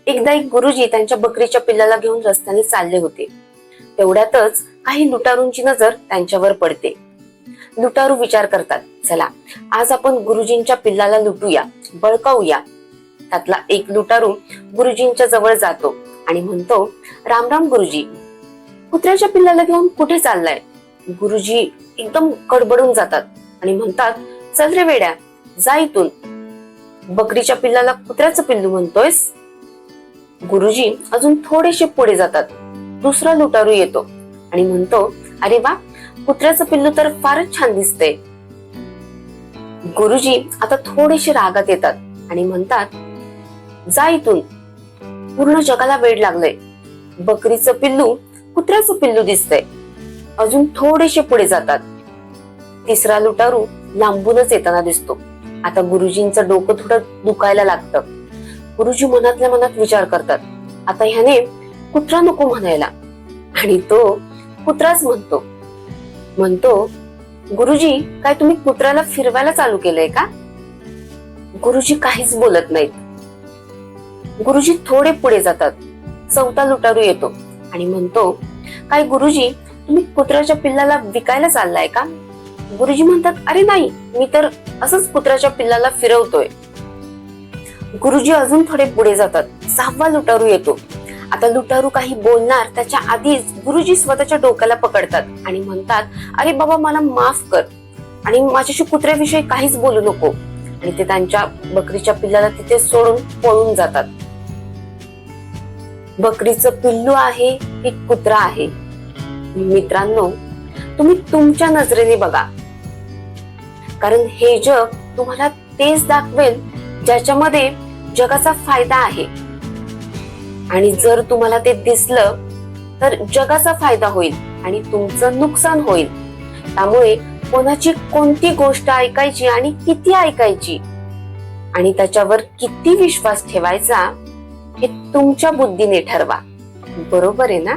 एकदा एक गुरुजी त्यांच्या बकरीच्या पिल्लाला घेऊन रस्त्याने चालले होते. तेवढ्यातच काही लुटारूंची नजर त्यांच्यावर पडते. लुटारू विचार करतात, चला आज आपण गुरुजींच्या पिल्लाला लुटूया, बळकावूया. त्यातला एक लुटारू गुरुजींच्या जवळ जातो आणि म्हणतो, राम राम गुरुजी, कुत्र्याच्या पिल्लाला घेऊन कुठे चाललाय? गुरुजी एकदम गडबडून जातात आणि म्हणतात, चल रे वेड्या, जा इथून. बकरीच्या पिल्लाला कुत्र्याचं पिल्लू म्हणतोयस? गुरुजी अजून थोडेसे पुढे जातात. दुसरा लुटारू येतो आणि म्हणतो, अरे वा, कुत्र्याचं पिल्लू तर फारच छान दिसते. गुरुजी आता थोडेसे रागात येतात आणि म्हणतात, जा इथून, पूर्ण जगाला वेड लागलंय. बकरीचं पिल्लू कुत्र्याचं पिल्लू दिसतंय. अजून थोडेसे पुढे जातात. तिसरा लुटारू लांबूनच येताना दिसतो. आता गुरुजींचं डोकं थोडं दुखायला लागतं. गुरुजी मनातल्या मनात विचार करतात, आता ह्याने कुत्रा नको म्हणायला, आणि तो कुत्राच म्हणतो, गुरुजी काय तुम्ही कुत्र्याला फिरवायला चालू केलंय का? गुरुजी काहीच बोलत नाहीत. गुरुजी थोडे पुढे जातात. चौथा लुटारू येतो आणि म्हणतो, काय गुरुजी तुम्ही कुत्र्याच्या पिल्लाला विकायला चाललाय का? गुरुजी म्हणतात, अरे नाही, मी तर असंच कुत्र्याच्या पिल्लाला फिरवतोय. गुरुजी अजून थोडे पुढे जातात. सहावा लुटारू येतो. आता लुटारू काही बोलणार त्याच्या आधीच गुरुजी स्वतःच्या डोक्याला पकडतात आणि म्हणतात, अरे बाबा मला माफ कर आणि माझ्याशी कुत्र्याविषयी काहीच बोलू नको. आणि ते त्यांच्या बकरीच्या पिल्लाला तिथे सोडून पळून जातात. बकरीचं पिल्लू आहे की कुत्रा आहे? मित्रांनो, तुम्ही तुमच्या नजरेने बघा, कारण हे जग तुम्हाला तेच दाखवेल ज्याच्यामध्ये जगाचा फायदा आहे. आणि जर तुम्हाला ते दिसलं तर जगाचा फायदा होईल आणि तुमचं नुकसान होईल. त्यामुळे कोणाची कोणती गोष्ट ऐकायची आणि किती ऐकायची आणि त्याच्यावर किती विश्वास ठेवायचा हे तुमच्या बुद्धीने ठरवा. बरोबर आहे ना?